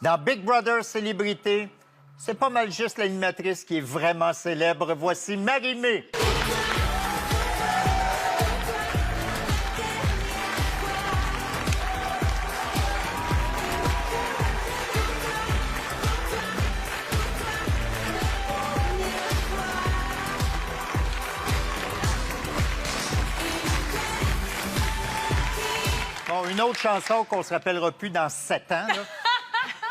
Dans Big Brother Célébrité, c'est pas mal juste l'animatrice qui est vraiment célèbre. Voici Marie-Mé. Bon, une autre chanson qu'on se rappellera plus dans 7 ans. Là.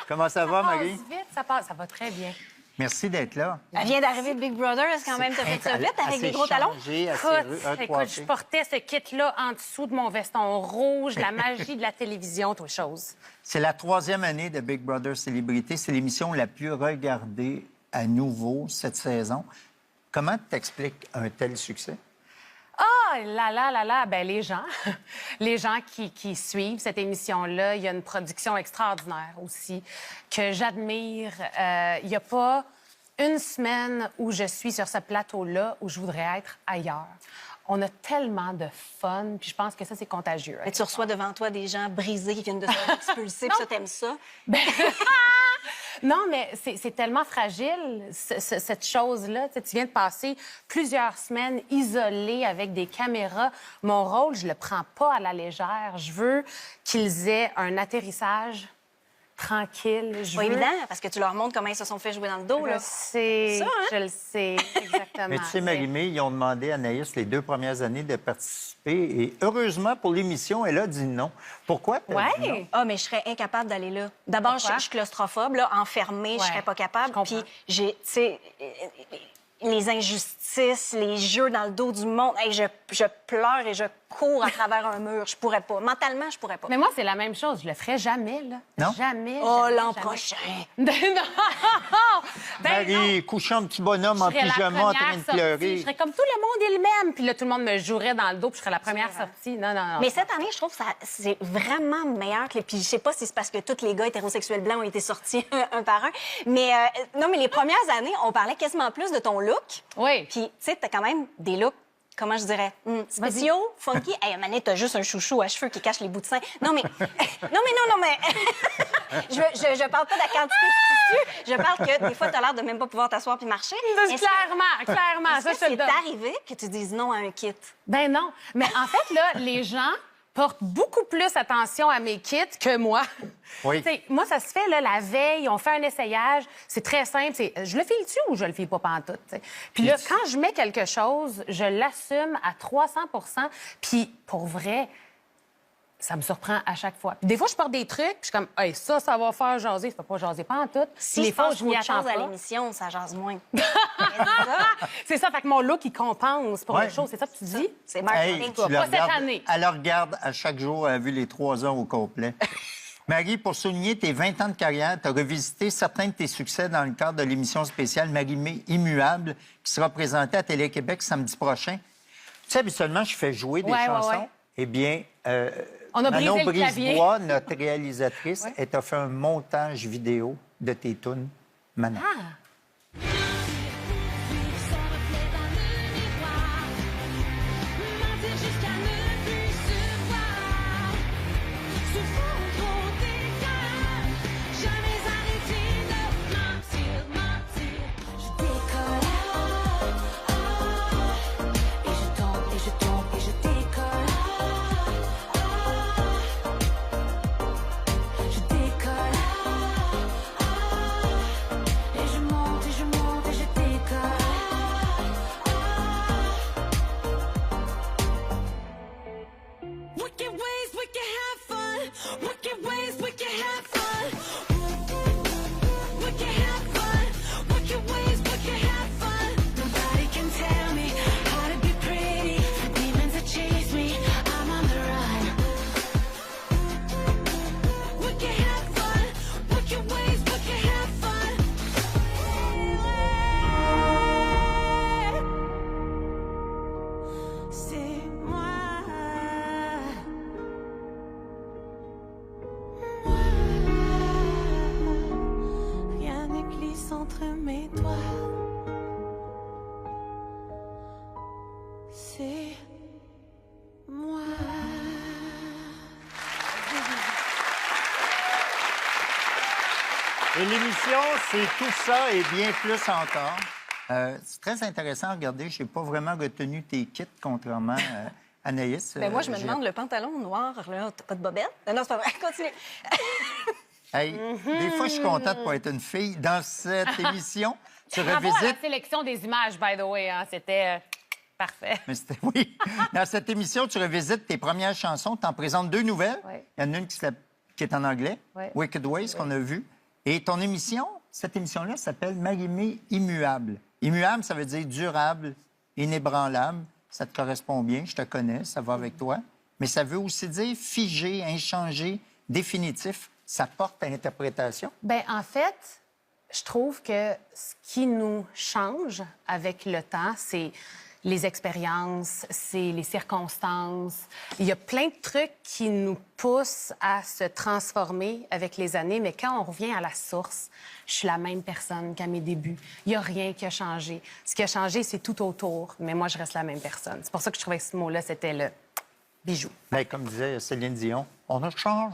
Comment ça va, Marie? Passe vite, ça passe, ça va très bien. Merci d'être là. Elle vient d'arriver de Big Brother, est-ce quand même t'as fait ça vite avec des gros talons? Écoute, je portais ce kit-là en dessous de mon veston rouge, la magie de la télévision, toute chose. C'est la 3e année de Big Brother Célébrité. C'est l'émission la plus regardée à nouveau cette saison. Comment t'expliques un tel succès? Ah, là, ben les gens. Les gens qui suivent cette émission-là. Il y a une production extraordinaire aussi que j'admire. Il n'y a pas une semaine où je suis sur ce plateau-là où je voudrais être ailleurs. On a tellement de fun, puis je pense que ça, c'est contagieux. Mais tu reçois devant toi des gens brisés qui viennent de se faire expulser, puis ça, t'aimes ça? Ben... Non, mais c'est tellement fragile, cette chose-là. Tu viens de passer plusieurs semaines isolée avec des caméras. Mon rôle, je le prends pas à la légère. Je veux qu'ils aient un atterrissage tranquille. Pas évident, parce que tu leur montres comment ils se sont fait jouer dans le dos. Là. Je le sais, exactement. Mais tu sais, Marie-Mé, ils ont demandé à Anaïs les 2 premières années de participer. Et heureusement, pour l'émission, elle a dit non. Pourquoi? Dit non? Ah, mais je serais incapable d'aller là. D'abord, je suis claustrophobe, là, enfermée, je serais pas capable. Puis, tu sais, les injustices, les jeux dans le dos du monde. Hey, je pleure et je cours à travers un mur. Je pourrais pas. Mentalement, je pourrais pas. Mais moi, c'est la même chose. Je le ferais jamais, là. Non? Jamais. Oh, jamais, l'an jamais. prochain. Non! Marie, couchant un petit bonhomme en pyjama en train de pleurer. Je serais comme tout le monde est le même. Puis là, tout le monde me jouerait dans le dos, puis je serais la première sortie. Non. Mais cette année, je trouve que c'est vraiment meilleur que les... Puis je sais pas si c'est parce que tous les gars hétérosexuels blancs ont été sortis un par un. Mais non, mais les premières années, on parlait quasiment plus de ton look. Oui. Puis, tu sais, t'as quand même des looks, comment je dirais, spéciaux, funky. Hey, Mané, t'as juste un chouchou à cheveux qui cache les bouts de sein. Non, mais... non, mais... je parle pas de la quantité de tissu. Je parle que des fois, t'as l'air de même pas pouvoir t'asseoir puis marcher. Clairement. Est-ce que c'est arrivé que tu dises non à un kit? Ben non. Mais en fait, là, les gens portent beaucoup plus attention à mes kits que moi. Oui. T'sais, moi, ça se fait là, la veille, on fait un essayage. C'est très simple. Je le file-tu ou je le file pas pantoute? T'sais? Puis là, quand je mets quelque chose, je l'assume à 300 %. Puis pour vrai, ça me surprend à chaque fois. Puis des fois, je porte des trucs, puis je suis comme, hey, ça va faire jaser. Ça fait pas jaser pantoute. Si les je fois, pense je m'y autre attends chose à pas. l'émission, ça jase moins. C'est ça, fait que mon look, il compense pour Ouais. les choses. C'est ça que tu dis? C'est Hey, marketing. tu la Pas cette regardes- année. Elle la regarde à chaque jour, elle a vu les 3 ans au complet. Marie, pour souligner tes 20 ans de carrière, tu as revisité certains de tes succès dans le cadre de l'émission spéciale Marie-Mé Immuable, qui sera présentée à Télé-Québec samedi prochain. Tu sais, habituellement, je fais jouer des chansons. Ouais. Eh bien, On a brisé Manon le clavier. Brisebois, notre réalisatrice, elle t'a fait un montage vidéo de tes tunes, Manon. entre mes doigts. C'est moi. Et l'émission, c'est tout ça et bien plus encore. C'est très intéressant à regarder. Je n'ai pas vraiment retenu tes kits, contrairement à Anaïs. Ben moi, je me demande, le pantalon noir, là, t'as pas de bobette? Non, c'est pas vrai. Continue. Hey, des fois, je suis contente de pas être une fille. Dans cette émission, tu Bravo à la revisites... sélection des images, by the way. Hein. C'était parfait. Mais c'était... Oui. Dans cette émission, tu revisites tes premières chansons. Tu en présentes 2 nouvelles. Oui. Il y en a une qui est en anglais, Oui. Wicked Ways, qu'on a vu. Et ton émission, cette émission-là, s'appelle Marie-Mé Immuable. Immuable, ça veut dire durable, inébranlable. Ça te correspond bien, je te connais, ça va avec toi. Mais ça veut aussi dire figé, inchangé, définitif. Ça porte à interprétation. Bien, en fait, je trouve que ce qui nous change avec le temps, c'est les expériences, c'est les circonstances. Il y a plein de trucs qui nous poussent à se transformer avec les années, mais quand on revient à la source, je suis la même personne qu'à mes débuts. Il n'y a rien qui a changé. Ce qui a changé, c'est tout autour, mais moi, je reste la même personne. C'est pour ça que je trouvais que ce mot-là, c'était le bijou. Bien, comme disait Céline Dion, on ne change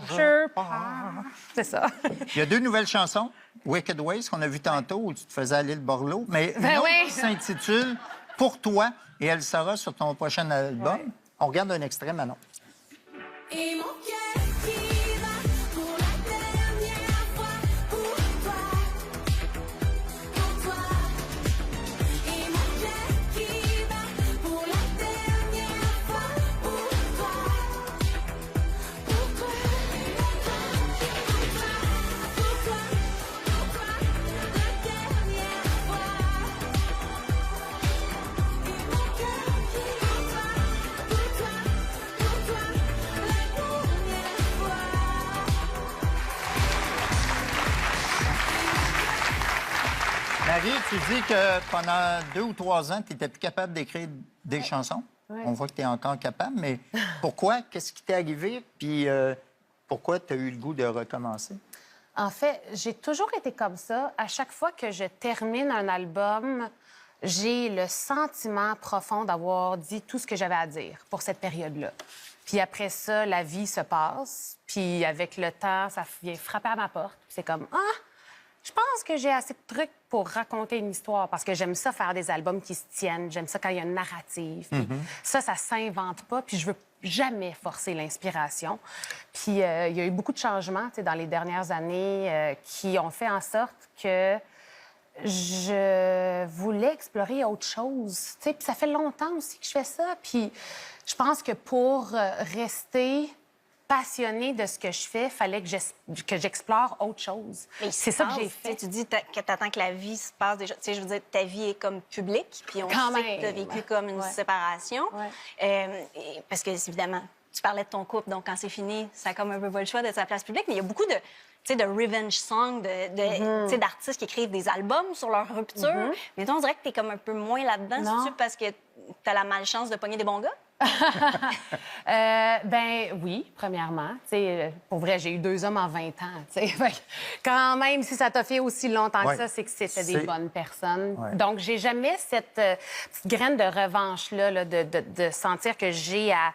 pas. C'est ça. Il y a 2 nouvelles chansons, Wicked Ways, qu'on a vu tantôt, où tu te faisais aller le Borloo, mais une Ben autre oui. qui s'intitule Pour toi, et elle sera sur ton prochain album. Ouais. On regarde un extrait, Manon. Et mon cœur qui bat pour la dernière fois pour toi. Pour toi. Et mon cœur qui bat pour la dernière fois pour toi. Pour toi. Pour toi. Pour toi. Pour toi. La dernière fois. Et mon cœur qui bat pour toi. Pour toi. La dernière fois. Marie, tu dis que pendant 2 ou 3 ans, tu n'étais plus capable d'écrire des chansons. Ouais. On voit que tu es encore capable, mais pourquoi? Qu'est-ce qui t'est arrivé? Puis pourquoi tu as eu le goût de recommencer? En fait, j'ai toujours été comme ça. À chaque fois que je termine un album, j'ai le sentiment profond d'avoir dit tout ce que j'avais à dire pour cette période-là. Puis après ça, la vie se passe. Puis avec le temps, ça vient frapper à ma porte. Puis c'est comme, je pense que j'ai assez de trucs pour raconter une histoire parce que j'aime ça faire des albums qui se tiennent. J'aime ça quand il y a une narrative. Puis ça s'invente pas. Puis je veux jamais forcer l'inspiration. Puis il y a eu beaucoup de changements, tu sais, dans les dernières années qui ont fait en sorte que je voulais explorer autre chose. Tu sais, puis ça fait longtemps aussi que je fais ça. Puis je pense que pour rester passionnée de ce que je fais, il fallait que j'explore autre chose. Mais C'est ça que j'ai fait. Tu dis que t'attends que la vie se passe déjà. Tu sais, je veux dire, ta vie est comme publique, puis on Quand sait même, que t'as vécu ouais. comme une Ouais. séparation. Ouais. Parce que, évidemment, tu parlais de ton couple, donc quand c'est fini, ça a comme un peu pas le choix d'être sa place publique. Mais il y a beaucoup de, tu sais, de revenge songs, tu sais, d'artistes qui écrivent des albums sur leur rupture. Mais toi, on dirait que t'es comme un peu moins là-dedans. Non. C'est-tu parce que t'as la malchance de pogner des bons gars? Ben oui, premièrement. Tu sais, pour vrai, j'ai eu 2 hommes en 20 ans. Tu sais. Fait que quand même, si ça t'a fait aussi longtemps Ouais. que ça, c'est que c'était des C'est- bonnes personnes. Ouais. Donc, j'ai jamais cette petite graine de revanche-là, là, de sentir que j'ai à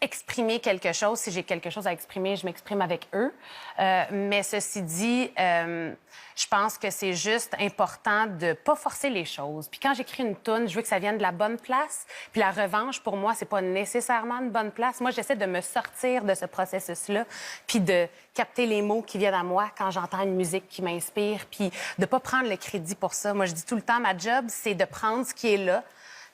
exprimer quelque chose. Si j'ai quelque chose à exprimer, je m'exprime avec eux. Mais ceci dit, je pense que c'est juste important de pas forcer les choses. Puis quand j'écris une toune, je veux que ça vienne de la bonne place. Puis la revanche, pour moi, c'est pas nécessairement une bonne place. Moi, j'essaie de me sortir de ce processus-là, puis de capter les mots qui viennent à moi quand j'entends une musique qui m'inspire, puis de pas prendre le crédit pour ça. Moi, je dis tout le temps, ma job, c'est de prendre ce qui est là.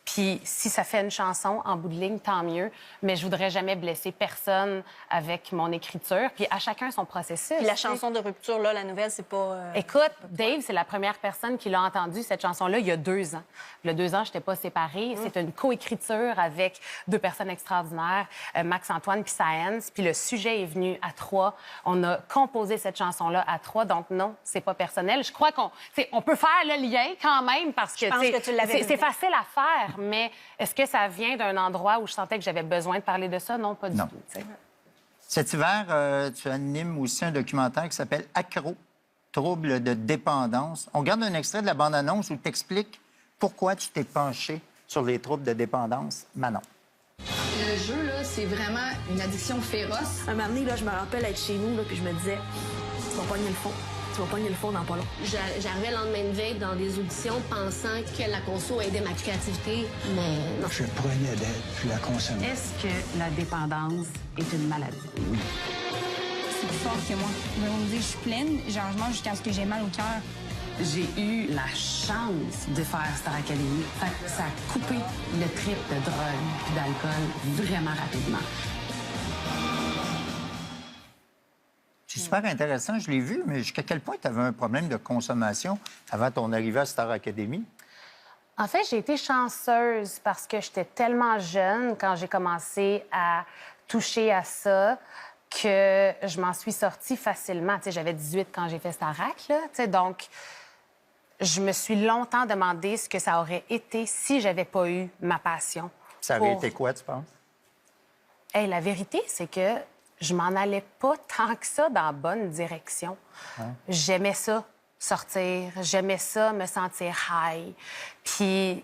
Puis si ça fait une chanson, en bout de ligne, tant mieux. Mais je voudrais jamais blesser personne avec mon écriture. Puis à chacun son processus. Puis la tu sais. chanson de rupture, là, la nouvelle, c'est pas... Écoute, Dave, c'est la première personne qui l'a entendue, cette chanson-là, il y a 2 ans. Il y a 2 ans, je n'étais pas séparée. C'est une coécriture avec 2 personnes extraordinaires, Max-Antoine puis Saenz. Puis le sujet est venu à 3. On a composé cette chanson-là à 3. Donc non, c'est pas personnel. Je crois on peut faire le lien quand même parce que, Je pense que tu l'avais c'est dit. facile à faire. Mais est-ce que ça vient d'un endroit où je sentais que j'avais besoin de parler de ça? Non, pas du Non. tout. Tu sais. Cet hiver, tu animes aussi un documentaire qui s'appelle Accro, troubles de dépendance. On regarde un extrait de la bande-annonce où tu expliques pourquoi tu t'es penché sur les troubles de dépendance. Manon. Le jeu, là, c'est vraiment une addiction féroce. Un moment donné, là, je me rappelle être chez nous, là, puis je me disais, tu vas pogner le fond. Tu vas pogner le fond dans pas long. J'arrivais le lendemain de veille dans des auditions pensant que la conso aidait ma créativité, mais non. Je prenais d'aide, puis la consommais. Est-ce que la dépendance est une maladie? C'est plus fort que moi. On me dit, je suis pleine, genre, je mange jusqu'à ce que j'ai mal au cœur. J'ai eu la chance de faire Star Academy. Fait que ça a coupé le trip de drogue et d'alcool vraiment rapidement. C'est super intéressant, je l'ai vu, mais jusqu'à quel point tu avais un problème de consommation avant ton arrivée à Star Academy? En fait, j'ai été chanceuse parce que j'étais tellement jeune quand j'ai commencé à toucher à ça que je m'en suis sortie facilement. Tu sais, j'avais 18 quand j'ai fait Starac, là. Tu sais, donc, je me suis longtemps demandé ce que ça aurait été si j'avais pas eu ma passion. Ça aurait été quoi, tu penses? Hey, la vérité, c'est que je m'en allais pas tant que ça dans la bonne direction. J'aimais ça, sortir. J'aimais ça, me sentir high. Puis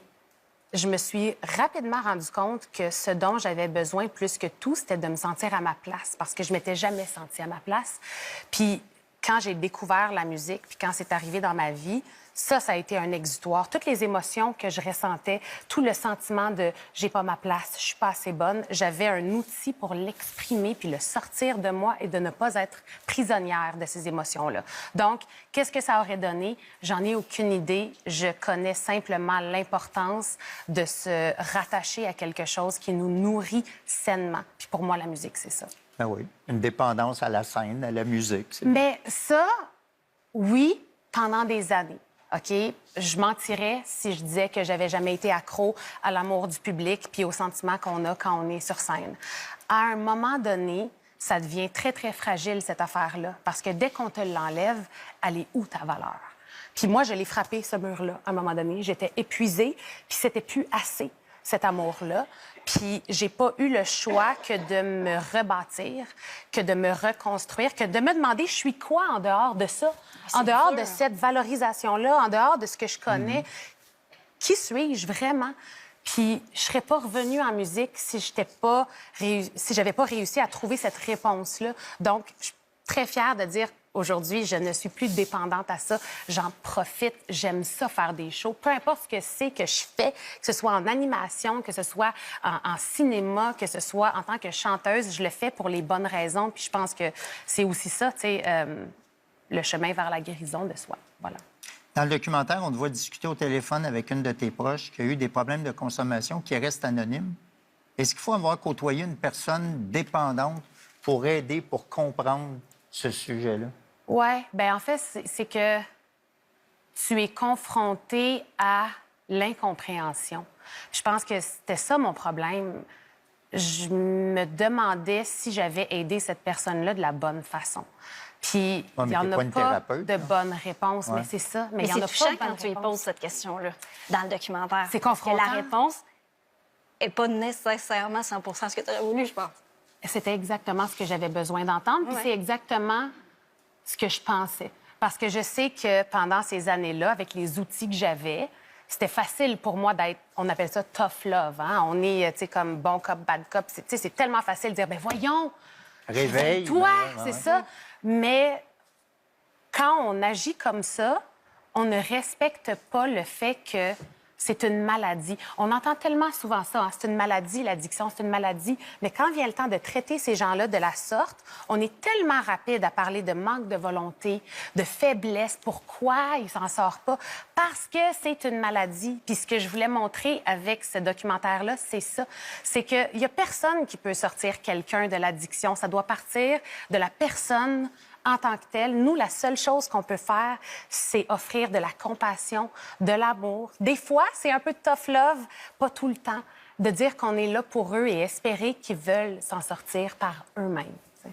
je me suis rapidement rendu compte que ce dont j'avais besoin plus que tout, c'était de me sentir à ma place parce que je m'étais jamais sentie à ma place. Puis quand j'ai découvert la musique, puis quand c'est arrivé dans ma vie, ça a été un exutoire. Toutes les émotions que je ressentais, tout le sentiment de « j'ai pas ma place, je suis pas assez bonne », j'avais un outil pour l'exprimer puis le sortir de moi et de ne pas être prisonnière de ces émotions-là. Donc, qu'est-ce que ça aurait donné? J'en ai aucune idée. Je connais simplement l'importance de se rattacher à quelque chose qui nous nourrit sainement. Puis pour moi, la musique, c'est ça. Ben oui, une dépendance à la scène, à la musique. Mais ça, oui, pendant des années. OK? Je mentirais si je disais que j'avais jamais été accro à l'amour du public puis aux sentiments qu'on a quand on est sur scène. À un moment donné, ça devient très, très fragile, cette affaire-là, parce que dès qu'on te l'enlève, elle est où ta valeur? Puis moi, je l'ai frappé, ce mur-là, à un moment donné. J'étais épuisée, puis c'était plus assez, cet amour-là. Puis j'ai pas eu le choix que de me rebâtir, que de me reconstruire, que de me demander je suis quoi en dehors de ça, en dehors de cette valorisation-là, en dehors de ce que je connais. Qui suis-je vraiment? Puis je serais pas revenue en musique si j'avais pas réussi à trouver cette réponse-là. Donc, je suis très fière de dire aujourd'hui, je ne suis plus dépendante à ça. J'en profite. J'aime ça faire des shows. Peu importe ce que c'est que je fais, que ce soit en animation, que ce soit en cinéma, que ce soit en tant que chanteuse, je le fais pour les bonnes raisons. Puis je pense que c'est aussi ça, tu sais, le chemin vers la guérison de soi. Voilà. Dans le documentaire, on te voit discuter au téléphone avec une de tes proches qui a eu des problèmes de consommation qui restent anonymes. Est-ce qu'il faut avoir côtoyé une personne dépendante pour aider, pour comprendre ce sujet-là? Oui, bien en fait, c'est que tu es confronté à l'incompréhension. Je pense que c'était ça mon problème. Je me demandais si j'avais aidé cette personne-là de la bonne façon. Puis, il n'y en a pas de bonne réponse, mais c'est ça. Mais il y en a c'est touchant pas de quand tu lui bonne poses réponse. cette question-là dans le documentaire. C'est Parce que confrontant. la réponse n'est pas nécessairement 100 ce que tu aurais voulu, je pense. C'était exactement ce que j'avais besoin d'entendre, puis Ouais. c'est exactement ce que je pensais. Parce que je sais que pendant ces années-là, avec les outils que j'avais, c'était facile pour moi d'être, on appelle ça tough love, hein? On est, tu sais, comme bon cop, bad cop. Tu sais, c'est tellement facile de dire, ben voyons, Réveille. toi, ben, c'est ça. Mais quand on agit comme ça, on ne respecte pas le fait que c'est une maladie. On entend tellement souvent ça, hein, c'est une maladie, l'addiction, c'est une maladie. Mais quand vient le temps de traiter ces gens-là de la sorte, on est tellement rapide à parler de manque de volonté, de faiblesse. Pourquoi ils s'en sortent pas? Parce que c'est une maladie. Puis ce que je voulais montrer avec ce documentaire-là, c'est ça. C'est qu'il y a personne qui peut sortir quelqu'un de l'addiction. Ça doit partir de la personne en tant que telle. Nous, la seule chose qu'on peut faire, c'est offrir de la compassion, de l'amour. Des fois, c'est un peu de tough love, pas tout le temps, de dire qu'on est là pour eux et espérer qu'ils veulent s'en sortir par eux-mêmes. T'sais.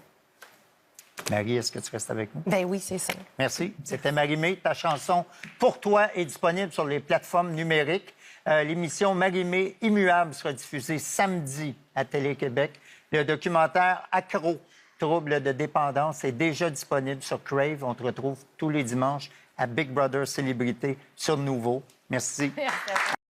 Marie, est-ce que tu restes avec nous? Ben oui, c'est ça. Merci. C'était Marie-Mé. Ta chanson « Pour toi » est disponible sur les plateformes numériques. L'émission Marie-Mé Immuable sera diffusée samedi à Télé-Québec. Le documentaire Accro, trouble de dépendance est déjà disponible sur Crave. On te retrouve tous les dimanches à Big Brother Célébrité sur Nouveau. Merci. Merci.